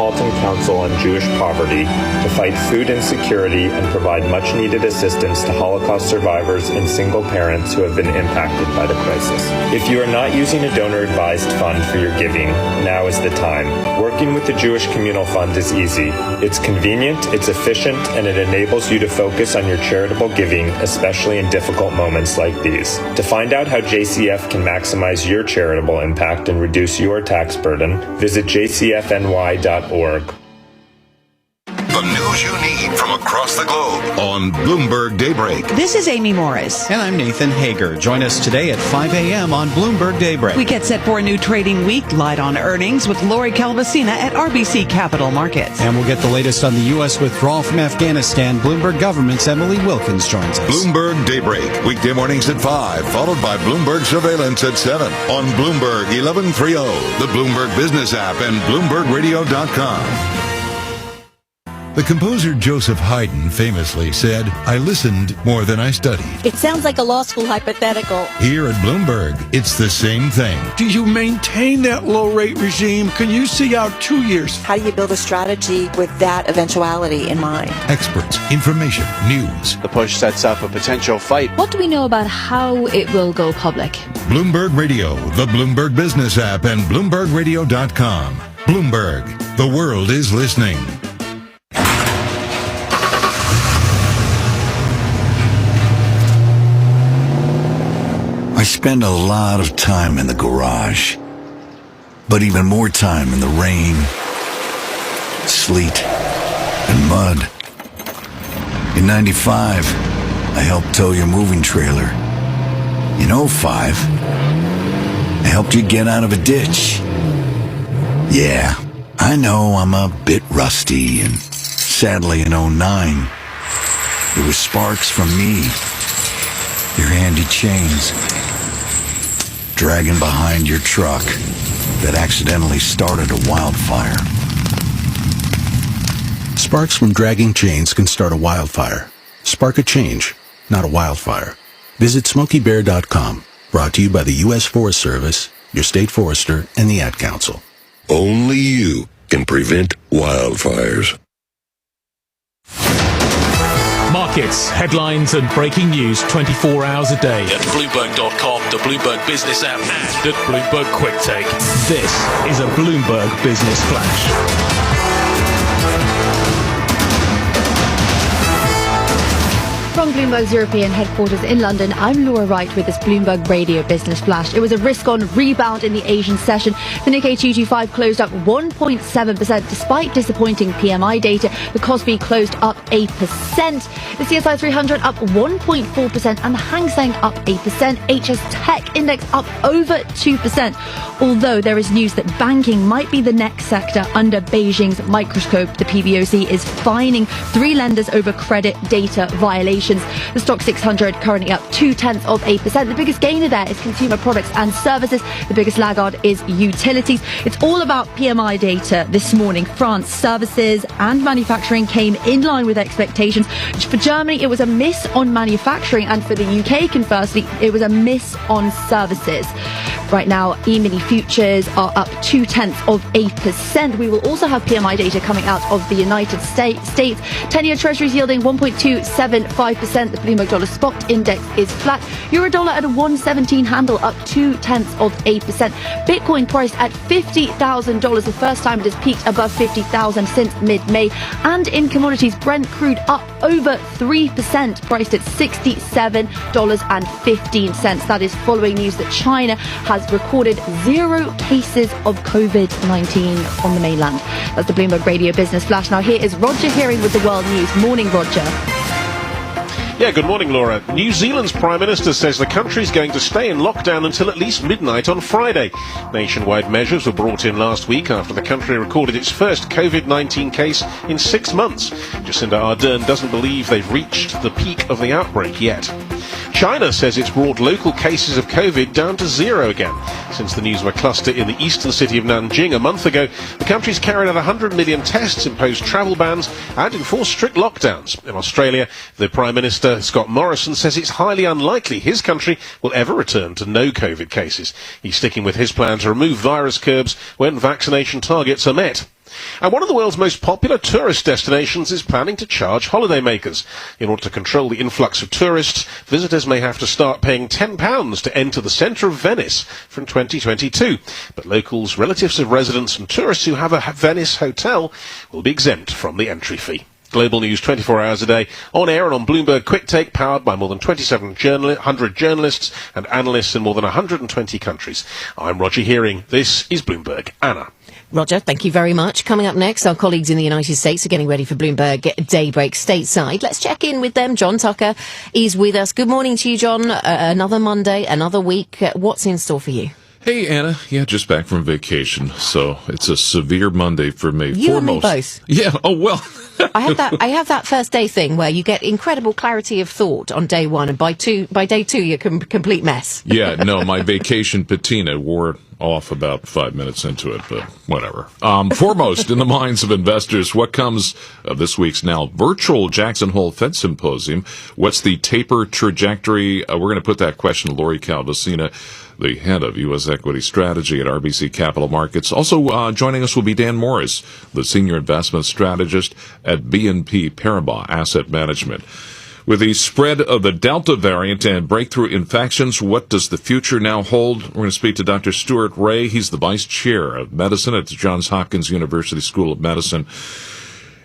Metropolitan Council on Jewish Poverty to fight food insecurity and provide much-needed assistance to Holocaust survivors and single parents who have been impacted by the crisis. If you are not using a donor-advised fund for your giving, now is the time. Working with the Jewish Communal Fund is easy. It's convenient, it's efficient, and it enables you to focus on your charitable giving, especially in difficult moments like these. To find out how JCF can maximize your charitable impact and reduce your tax burden, visit jcfny.org. The news you need from across the globe on Bloomberg Daybreak. This is Amy Morris. And I'm Nathan Hager. Join us today at 5 a.m. on Bloomberg Daybreak. We get set for a new trading week, light on earnings with Lori Calvasina at RBC Capital Markets. And we'll get the latest on the U.S. withdrawal from Afghanistan. Bloomberg Government's Emily Wilkins joins us. Bloomberg Daybreak, weekday mornings at 5, followed by Bloomberg Surveillance at 7 on Bloomberg 1130, the Bloomberg Business app, and BloombergRadio.com. The composer Joseph Haydn famously said, "I listened more than I studied." It sounds like a law school hypothetical. Here at Bloomberg, it's the same thing. Do you maintain that low-rate regime? Can you see out 2 years? How do you build a strategy with that eventuality in mind? Experts, information, news. The push sets up a potential fight. What do we know about how it will go public? Bloomberg Radio, the Bloomberg Business app, and BloombergRadio.com. Bloomberg, the world is listening. I spend a lot of time in the garage, but even more time in the rain, sleet, and mud. In 95, I helped tow your moving trailer. In 05, I helped you get out of a ditch. Yeah, I know I'm a bit rusty, and sadly in 09, it was sparks from me, your handy chains, dragging behind your truck that accidentally started a wildfire. Sparks from dragging chains can start a wildfire. Spark a change, not a wildfire. Visit SmokeyBear.com. Brought to you by the U.S. Forest Service, your state forester, and the Ad Council. Only you can prevent wildfires. Markets, headlines and breaking news 24 hours a day at Bloomberg.com, the Bloomberg Business app, and at Bloomberg Quick Take. This is a Bloomberg Business Flash. From Bloomberg's European headquarters in London, I'm Laura Wright with this Bloomberg Radio Business Flash. It was a risk-on rebound in the Asian session. The Nikkei 225 closed up 1.7% despite disappointing PMI data. The Kospi closed up 8%. The CSI 300 up 1.4% and the Hang Seng up 8%. HS Tech Index up over 2%. Although there is news that banking might be the next sector under Beijing's microscope. The PBOC is fining 3 lenders over credit data violations. The Stock 600 currently up 0.2%. The biggest gainer there is consumer products and services. The biggest laggard is utilities. It's all about PMI data this morning. France services and manufacturing came in line with expectations. For Germany, it was a miss on manufacturing, and for the UK, conversely, it was a miss on services. Right now, E-mini futures are up 0.2%. We will also have PMI data coming out of the United States. 10-year treasuries yielding 1.275%. The Bloomberg Dollar Spot Index is flat. Euro-dollar at a 117 handle, up 0.2%. Bitcoin priced at $50,000, the first time it has peaked above 50,000 since mid-May. And in commodities, Brent crude up over 3%, priced at $67.15. That is following news that China has recorded 0 cases of COVID-19 on the mainland. That's the Bloomberg Radio Business Flash. Now here is Roger Hearing with the World News. Morning, Roger. Yeah, good morning, Laura. New Zealand's Prime Minister says the country's going to stay in lockdown until at least midnight on Friday. Nationwide measures were brought in last week after the country recorded its first COVID-19 case in 6 months. Jacinda Ardern doesn't believe they've reached the peak of the outbreak yet. China says it's brought local cases of COVID down to 0 again. Since the news of a cluster in the eastern city of Nanjing a month ago, the country's carried out 100 million tests, imposed travel bans and enforced strict lockdowns. In Australia, the Prime Minister Scott Morrison says it's highly unlikely his country will ever return to no COVID cases. He's sticking with his plan to remove virus curbs when vaccination targets are met. And one of the world's most popular tourist destinations is planning to charge holidaymakers. In order to control the influx of tourists, visitors may have to start paying £10 to enter the centre of Venice from 2022. But locals, relatives of residents and tourists who have a Venice hotel will be exempt from the entry fee. Global news 24 hours a day, on air and on Bloomberg Quick Take, powered by more than 2,700 journalists and analysts in more than 120 countries. I'm Roger Hearing. This is Bloomberg. Anna. Roger, thank you very much. Coming up next, our colleagues in the United States are getting ready for Bloomberg Daybreak stateside. Let's check in with them. John Tucker is with us. Good morning to you, John. Another Monday, another week. What's in store for you? Hey, Anna. Yeah, just back from vacation, so it's a severe Monday for me. You and me both. Yeah, oh, well. I have that first day thing where you get incredible clarity of thought on day one, and by day two, you're a complete mess. Yeah, no, my vacation patina wore off about 5 minutes into it, but whatever. Foremost in the minds of investors, what comes of this week's now virtual Jackson Hole Fed Symposium? What's the taper trajectory? We're going to put that question to Lori Calvasina, the head of U.S. equity strategy at RBC Capital Markets. Also joining us will be Dan Morris, the senior investment strategist at BNP Paribas Asset Management. With the spread of the Delta variant and breakthrough infections, what does the future now hold? We're going to speak to Dr. Stuart Ray. He's the vice chair of medicine at the Johns Hopkins University School of Medicine.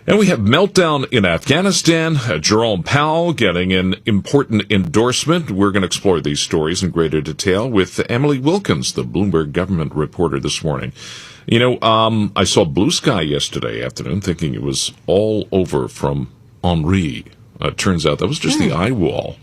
And we have meltdown in Afghanistan, Jerome Powell getting an important endorsement. We're going to explore these stories in greater detail with Emily Wilkins, the Bloomberg government reporter this morning. You know, I saw blue sky yesterday afternoon thinking it was all over from Henri. Turns out that was just the eye wall.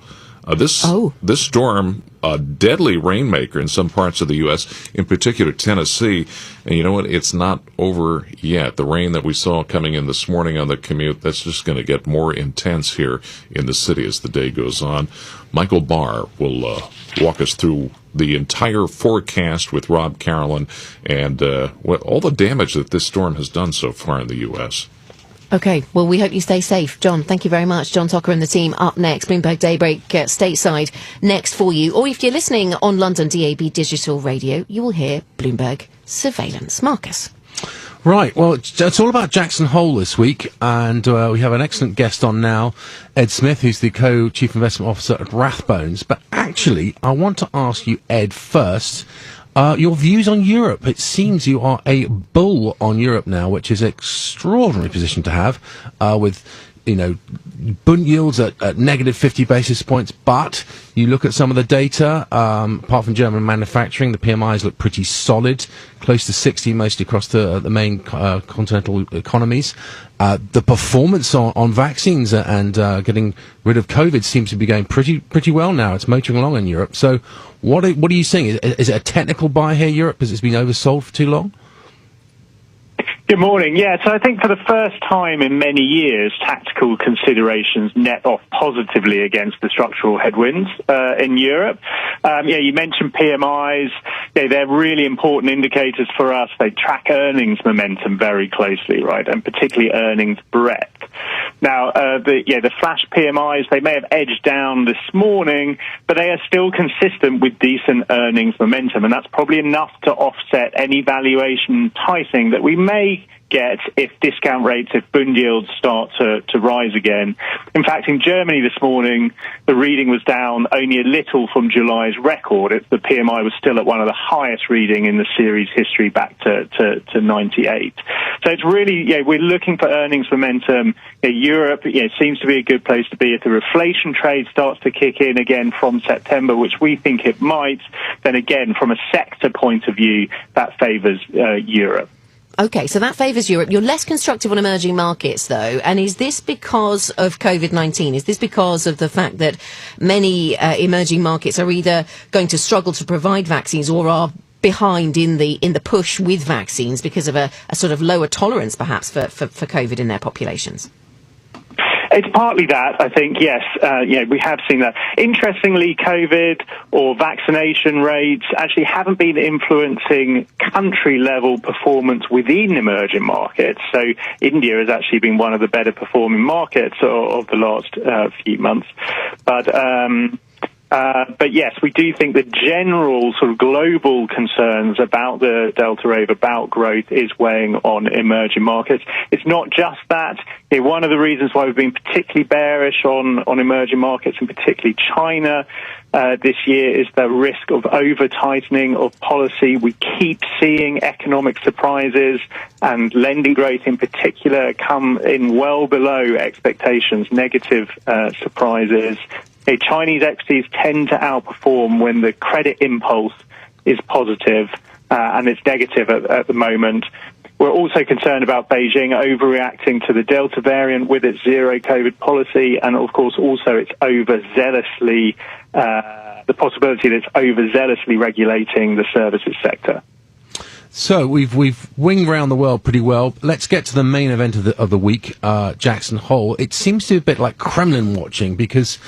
This storm, a deadly rainmaker in some parts of the U.S., in particular Tennessee. And you know what? It's not over yet. The rain that we saw coming in this morning on the commute, that's just going to get more intense here in the city as the day goes on. Michael Barr will walk us through the entire forecast with Rob Carolyn and all the damage that this storm has done so far in the U.S. Okay, well, we hope you stay safe. John, thank you very much. John Tucker and the team up next. Bloomberg Daybreak stateside next for you. Or if you're listening on London DAB Digital Radio, you will hear Bloomberg Surveillance. Marcus. Right, well, it's all about Jackson Hole this week, and we have an excellent guest on now, Ed Smith, who's the co-chief investment officer at Rathbones. But actually, I want to ask you, Ed, first, your views on Europe. It seems you are a bull on Europe now, which is an extraordinary position to have, with, you know, Bund yields at negative 50 basis points. But you look at some of the data, apart from German manufacturing, the PMIs look pretty solid, close to 60 mostly across the main continental economies. The performance on vaccines and getting rid of COVID seems to be going pretty well now. It's motoring along in Europe. So what are you seeing? Is it a technical buy here, Europe, because it's been oversold for too long? Good morning. Yeah, so I think for the first time in many years, tactical considerations net off positively against the structural headwinds in Europe. You mentioned PMIs. They're really important indicators for us. They track earnings momentum very closely, right, and particularly earnings breadth. Now, the flash PMIs, they may have edged down this morning, but they are still consistent with decent earnings momentum, and that's probably enough to offset any valuation tightening that we may get if discount rates, if Bund yields start to rise again. In fact, in Germany this morning, the reading was down only a little from July's record. The PMI was still at one of the highest reading in the series history back to 98. So it's really, we're looking for earnings momentum. Europe, seems to be a good place to be. If the reflation trade starts to kick in again from September, which we think it might, then again, from a sector point of view, that favours Europe. Okay, so that favours Europe. You're less constructive on emerging markets, though. And is this because of COVID-19? Is this because of the fact that many emerging markets are either going to struggle to provide vaccines or are behind in the push with vaccines because of a sort of lower tolerance, perhaps, for COVID in their populations? It's partly that, I think, yes. We have seen that. Interestingly, COVID or vaccination rates actually haven't been influencing country-level performance within emerging markets. So India has actually been one of the better performing markets of the last few months. But But yes, we do think the general sort of global concerns about the Delta wave, about growth, is weighing on emerging markets. It's not just that. One of the reasons why we've been particularly bearish on emerging markets, and particularly China, this year, is the risk of over-tightening of policy. We keep seeing economic surprises, and lending growth in particular come in well below expectations, negative surprises. Chinese equities tend to outperform when the credit impulse is positive, and it's negative at the moment. We're also concerned about Beijing overreacting to the Delta variant with its zero COVID policy, and of course also its overzealously, the possibility that it's overzealously regulating the services sector. So we've winged around the world pretty well. Let's get to the main event of the week, Jackson Hole. It seems to be a bit like Kremlin watching because,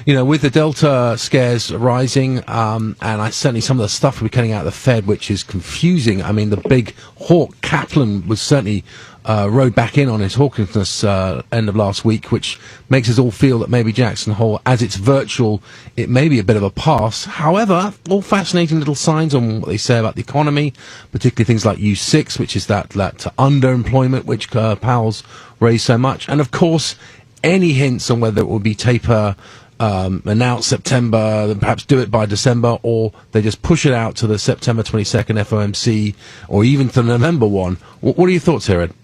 with the Delta scares rising, and certainly some of the stuff we're getting out of the Fed, which is confusing. I mean, the big hawk Kaplan was certainly rode back in on his hawkishness end of last week, which makes us all feel that maybe Jackson Hole, as it's virtual, it may be a bit of a pass. However, all fascinating little signs on what they say about the economy, particularly things like U6, which is that underemployment which Powell's raised so much, and of course any hints on whether it will be taper announced September, perhaps do it by December, or they just push it out to the September 22nd FOMC, or even to the November one. What are your thoughts here, Ed?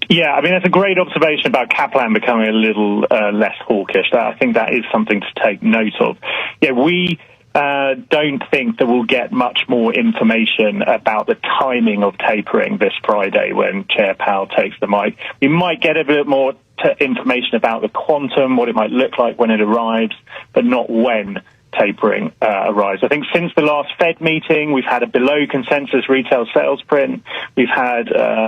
Yeah, I mean, that's a great observation about Kaplan becoming a little less hawkish. I think that is something to take note of. Yeah, we don't think that we'll get much more information about the timing of tapering this Friday when Chair Powell takes the mic. We might get a bit more information about the quantum, what it might look like when it arrives, but not when tapering arrives. I think since the last Fed meeting, we've had a below consensus retail sales print. We've had a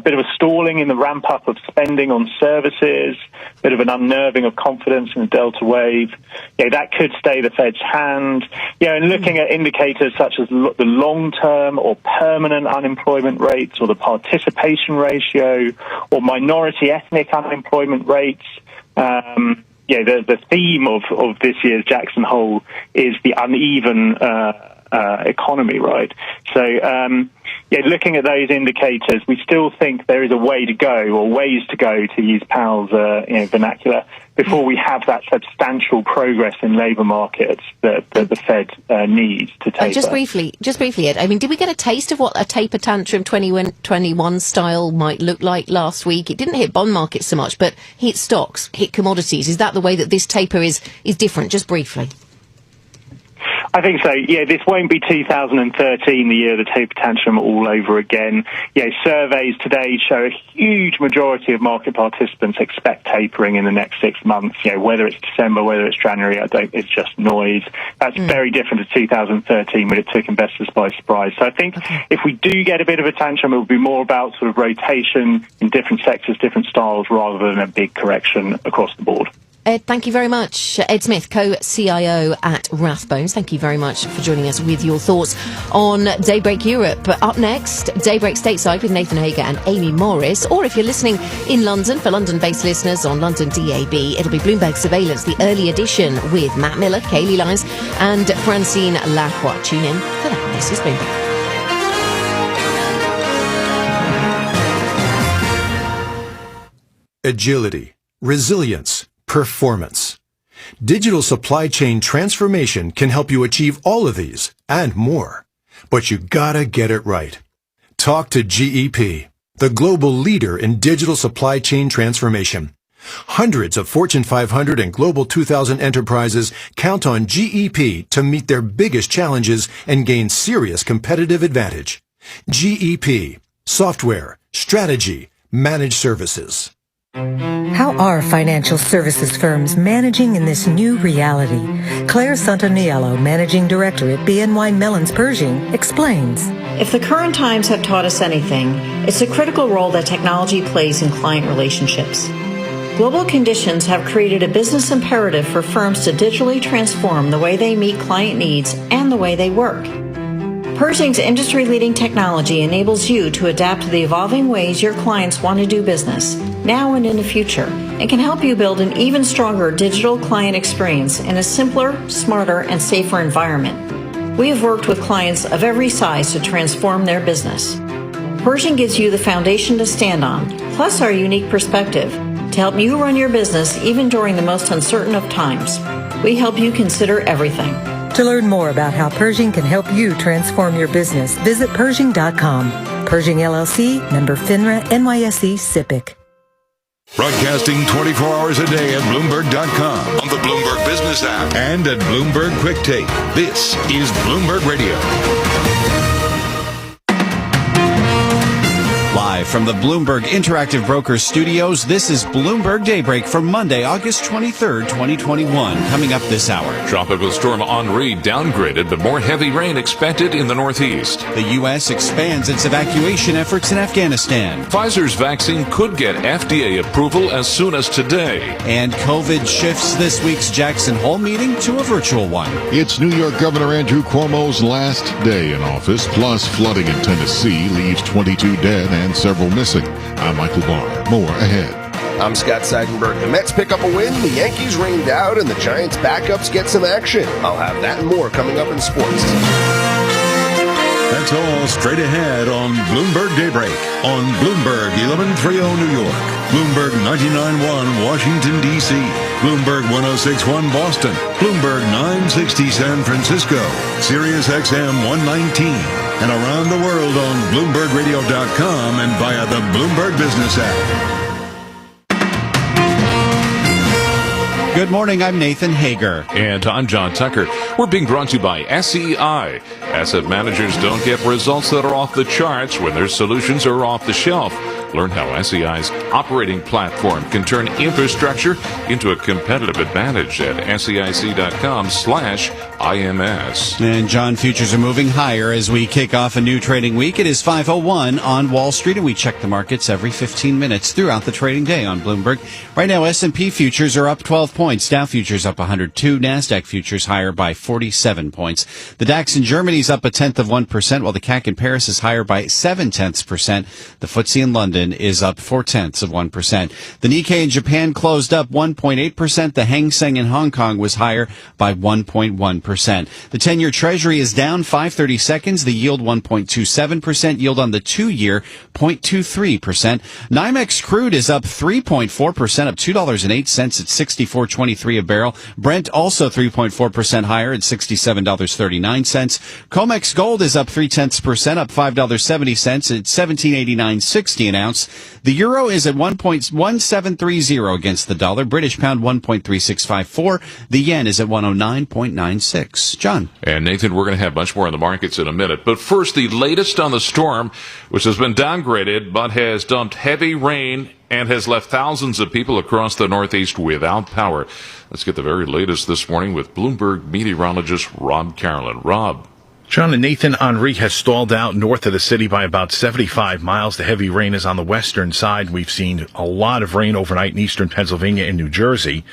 bit of a stalling in the ramp up of spending on services, a bit of an unnerving of confidence in the Delta wave. That could stay the Fed's hand. And looking at indicators such as the long-term or permanent unemployment rates, or the participation ratio, or minority ethnic unemployment rates. The theme of this year's Jackson Hole is the uneven economy, right? So, looking at those indicators, we still think there is a way to go, or ways to go, to use Powell's vernacular, before we have that substantial progress in labour markets that the Fed needs to taper. Just briefly, Ed, I mean, did we get a taste of what a taper tantrum 21 style might look like last week? It didn't hit bond markets so much, but hit stocks, hit commodities. Is that the way that this taper is different? Just briefly. I think so. This won't be 2013, the year of the taper tantrum, all over again. Surveys today show a huge majority of market participants expect tapering in the next 6 months. Whether it's December, whether it's January, it's just noise. That's very different to 2013 when it took investors by surprise. So I think if we do get a bit of a tantrum, it will be more about sort of rotation in different sectors, different styles, rather than a big correction across the board. Ed, thank you very much. Ed Smith, co-CIO at Rathbones. Thank you very much for joining us with your thoughts on Daybreak Europe. Up next, Daybreak Stateside with Nathan Hager and Amy Morris. Or if you're listening in London, for London-based listeners on London DAB, it'll be Bloomberg Surveillance, the early edition with Matt Miller, Kaylee Lyons and Francine Lacroix. Tune in for that. This is Bloomberg. Agility, resilience, performance. Digital supply chain transformation can help you achieve all of these and more. But you gotta get it right. Talk to GEP, the global leader in digital supply chain transformation. Hundreds of Fortune 500 and Global 2000 enterprises count on GEP to meet their biggest challenges and gain serious competitive advantage. GEP, software, strategy, managed services. How are financial services firms managing in this new reality? Claire Santaniello, Managing Director at BNY Mellon's Pershing, explains. If the current times have taught us anything, it's the critical role that technology plays in client relationships. Global conditions have created a business imperative for firms to digitally transform the way they meet client needs and the way they work. Pershing's industry-leading technology enables you to adapt to the evolving ways your clients want to do business, now and in the future, and can help you build an even stronger digital client experience in a simpler, smarter, and safer environment. We have worked with clients of every size to transform their business. Pershing gives you the foundation to stand on, plus our unique perspective, to help you run your business even during the most uncertain of times. We help you consider everything. To learn more about how Pershing can help you transform your business, visit Pershing.com. Pershing LLC, member FINRA, NYSE, SIPC. Broadcasting 24 hours a day at Bloomberg.com, on the Bloomberg Business app, and at Bloomberg Quick Take. This is Bloomberg Radio. Live from the Bloomberg Interactive Brokers studios, this is Bloomberg Daybreak for Monday, August 23rd, 2021. Coming up this hour. Tropical storm Henri downgraded, but more heavy rain expected in the northeast. The U.S. expands its evacuation efforts in Afghanistan. Pfizer's vaccine could get FDA approval as soon as today. And COVID shifts this week's Jackson Hole meeting to a virtual one. It's New York Governor Andrew Cuomo's last day in office, plus flooding in Tennessee leaves 22 dead and several missing. I'm Michael Barr. More ahead. I'm Scott Seidenberg. The Mets pick up a win, the Yankees rained out, and the Giants backups get some action. I'll have that and more coming up in sports. That's all straight ahead on Bloomberg Daybreak on Bloomberg 1130 New York, Bloomberg 99.1 Washington, D.C., Bloomberg 106.1 Boston, Bloomberg 960 San Francisco, Sirius XM 119, and around the world on BloombergRadio.com and via the Bloomberg Business app. Good morning, I'm Nathan Hager. And I'm John Tucker. We're being brought to you by SEI. Asset managers don't get results that are off the charts when their solutions are off the shelf. Learn how SEI's operating platform can turn infrastructure into a competitive advantage at SEIC.com/IMS. And John, futures are moving higher as we kick off a new trading week. It is 5:01 on Wall Street, and we check the markets every 15 minutes throughout the trading day on Bloomberg. Right now, S&P futures are up 12 points. Dow futures up 102. NASDAQ futures higher by 47 points. The DAX in Germany is up 0.1%, while the CAC in Paris is higher by 0.7%. The FTSE in London is up 0.4%. The Nikkei in Japan closed up 1.8%. The Hang Seng in Hong Kong was higher by 1.1%. The 10-year Treasury is down 5/30 seconds. The yield 1.27%. Yield on the 2-year 0.23%. NYMEX crude is up 3.4%, up $2.08 at $64.23 a barrel. Brent also 3.4% higher at $67.39. COMEX gold is up 0.3%, up $5.70 at $17.8960 an ounce. The euro is at 1.1730 against the dollar. British pound 1.3654. The yen is at 109.96. John. And Nathan, we're going to have much more on the markets in a minute. But first, the latest on the storm, which has been downgraded but has dumped heavy rain and has left thousands of people across the Northeast without power. Let's get the very latest this morning with Bloomberg meteorologist Rob Carolyn. Rob. John and Nathan, Henri has stalled out north of the city by about 75 miles. The heavy rain is on the western side. We've seen a lot of rain overnight in eastern Pennsylvania and New Jersey.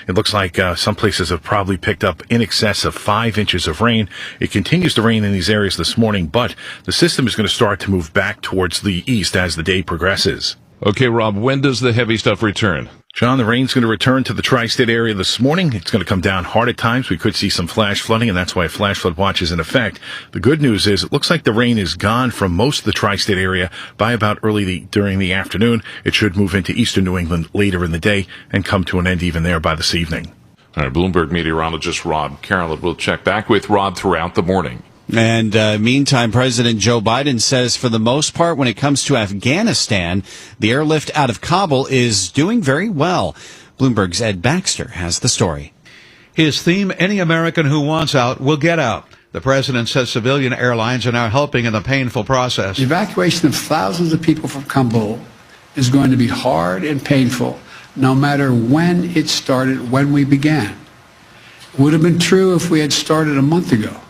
It looks like some places have probably picked up in excess of 5 inches of rain. It continues to rain in these areas this morning, but the system is going to start to move back towards the east as the day progresses. Okay, Rob, when does the heavy stuff return? John, the rain's going to return to the tri-state area this morning. It's going to come down hard at times. We could see some flash flooding, and that's why a flash flood watch is in effect. The good news is it looks like the rain is gone from most of the tri-state area by about during the afternoon. It should move into eastern New England later in the day and come to an end even there by this evening. All right, Bloomberg meteorologist Rob Carolyn. We'll check back with Rob throughout the morning. And meantime, President Joe Biden says for the most part, when it comes to Afghanistan, the airlift out of Kabul is doing very well. Bloomberg's Ed Baxter has the story. His theme, any American who wants out will get out. The president says civilian airlines are now helping in the painful process. The evacuation of thousands of people from Kabul is going to be hard and painful, no matter when it started, when we began. It would have been true if we had started a month ago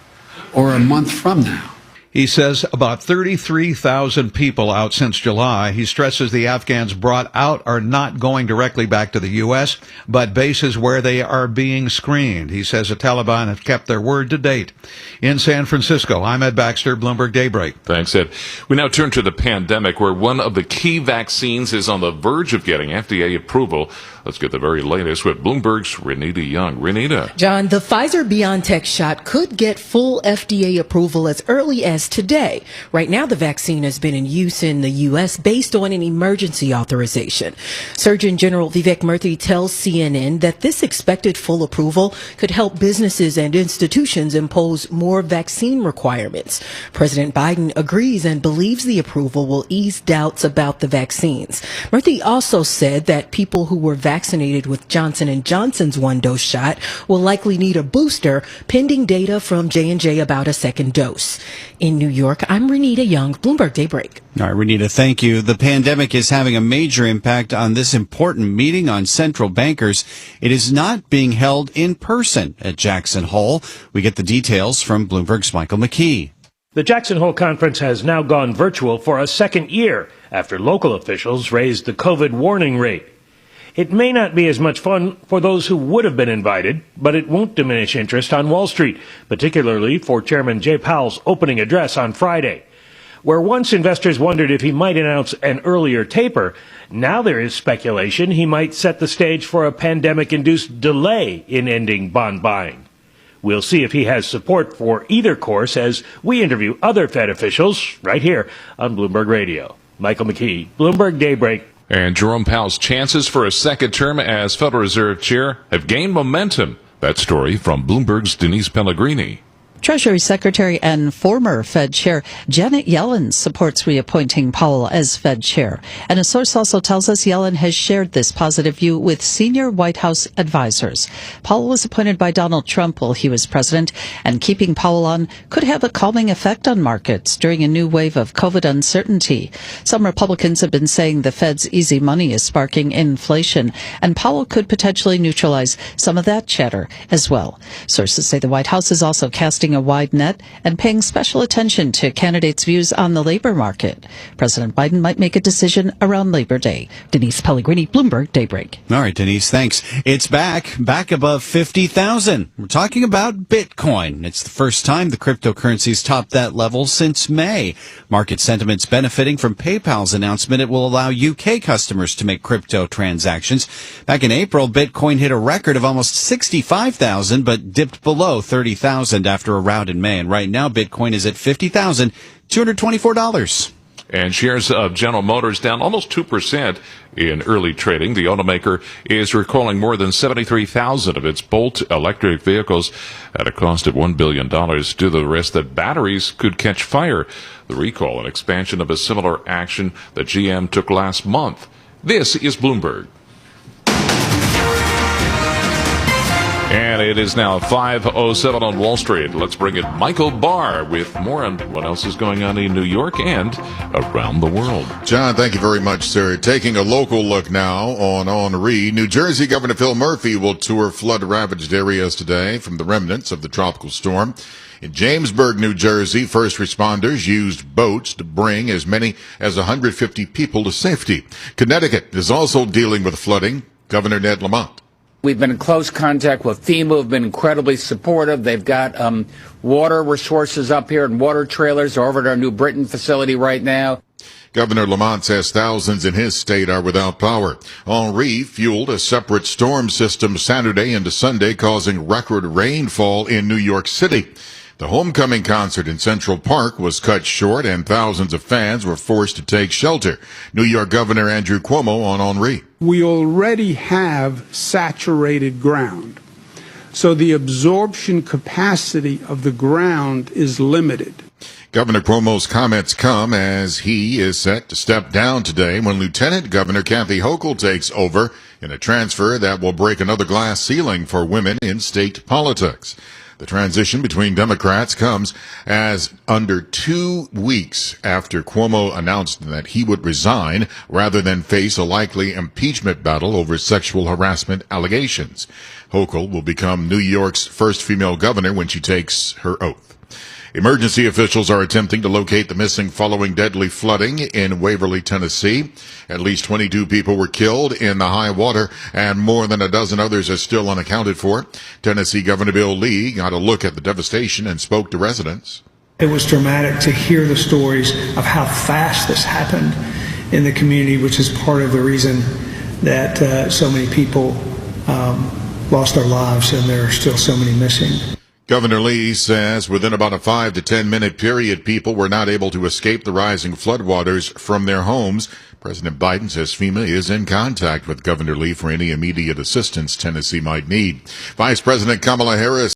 or a month from now. He says about 33,000 people out since July. He stresses the Afghans brought out are not going directly back to the U.S., but bases where they are being screened. He says the Taliban have kept their word to date. In San Francisco, I'm Ed Baxter, Bloomberg Daybreak. Thanks, Ed. We now turn to the pandemic, where one of the key vaccines is on the verge of getting FDA approval. Let's get the very latest with Bloomberg's Renita Young. Renita. John, the Pfizer-BioNTech shot could get full FDA approval as early as today. Right now, the vaccine has been in use in the U.S. based on an emergency authorization. Surgeon General Vivek Murthy tells CNN that this expected full approval could help businesses and institutions impose more vaccine requirements. President Biden agrees and believes the approval will ease doubts about the vaccines. Murthy also said that people who were vaccinated with Johnson & Johnson's one-dose shot will likely need a booster, pending data from J&J about a second dose. In New York, I'm Renita Young, Bloomberg Daybreak. All right, Renita, thank you. The pandemic is having a major impact on this important meeting on central bankers. It is not being held in person at Jackson Hole. We get the details from Bloomberg's Michael McKee. The Jackson Hole Conference has now gone virtual for a second year after local officials raised the COVID warning rate. It may not be as much fun for those who would have been invited, but it won't diminish interest on Wall Street, particularly for Chairman Jay Powell's opening address on Friday. Where once investors wondered if he might announce an earlier taper, now there is speculation he might set the stage for a pandemic-induced delay in ending bond buying. We'll see if he has support for either course as we interview other Fed officials right here on Bloomberg Radio. Michael McKee, Bloomberg Daybreak. And Jerome Powell's chances for a second term as Federal Reserve Chair have gained momentum. That story from Bloomberg's Denise Pellegrini. Treasury Secretary and former Fed Chair Janet Yellen supports reappointing Powell as Fed Chair. And a source also tells us Yellen has shared this positive view with senior White House advisors. Powell was appointed by Donald Trump while he was president, and keeping Powell on could have a calming effect on markets during a new wave of COVID uncertainty. Some Republicans have been saying the Fed's easy money is sparking inflation, and Powell could potentially neutralize some of that chatter as well. Sources say the White House is also casting a wide net and paying special attention to candidates' views on the labor market. President Biden might make a decision around Labor Day. Denise Pellegrini, Bloomberg Daybreak. All right, Denise, thanks. It's back above 50,000. We're talking about Bitcoin. It's the first time the cryptocurrency's topped that level since May. Market sentiment's benefiting from PayPal's announcement it will allow UK customers to make crypto transactions. Back in April, Bitcoin hit a record of almost 65,000, but dipped below 30,000 after a rout in May. And right now, Bitcoin is at $50,224. And shares of General Motors down almost 2% in early trading. The automaker is recalling more than 73,000 of its Bolt electric vehicles at a cost of $1 billion due to the risk that batteries could catch fire. The recall, an expansion of a similar action that GM took last month. This is Bloomberg. And it is now 5:07 on Wall Street. Let's bring in Michael Barr with more on what else is going on in New York and around the world. John, thank you very much, sir. Taking a local look now on Henri. New Jersey Governor Phil Murphy will tour flood-ravaged areas today from the remnants of the tropical storm. In Jamesburg, New Jersey, first responders used boats to bring as many as 150 people to safety. Connecticut is also dealing with flooding. Governor Ned Lamont. We've been in close contact with FEMA, who've been incredibly supportive. They've got water resources up here and water trailers. They're over at our New Britain facility right now. Governor Lamont says thousands in his state are without power. Henri fueled a separate storm system Saturday into Sunday, causing record rainfall in New York City. The homecoming concert in Central Park was cut short, and thousands of fans were forced to take shelter. New York Governor Andrew Cuomo on Henri. We already have saturated ground, so the absorption capacity of the ground is limited. Governor Cuomo's comments come as he is set to step down today when Lieutenant Governor Kathy Hochul takes over in a transfer that will break another glass ceiling for women in state politics. The transition between Democrats comes as under 2 weeks after Cuomo announced that he would resign rather than face a likely impeachment battle over sexual harassment allegations. Hochul will become New York's first female governor when she takes her oath. Emergency officials are attempting to locate the missing following deadly flooding in Waverly, Tennessee. At least 22 people were killed in the high water, and more than a dozen others are still unaccounted for. Tennessee Governor Bill Lee got a look at the devastation and spoke to residents. It was dramatic to hear the stories of how fast this happened in the community, which is part of the reason that so many people lost their lives and there are still so many missing. Governor Lee says within about a 5 to 10 minute period, people were not able to escape the rising floodwaters from their homes. President Biden says FEMA is in contact with Governor Lee for any immediate assistance Tennessee might need. Vice President Kamala Harris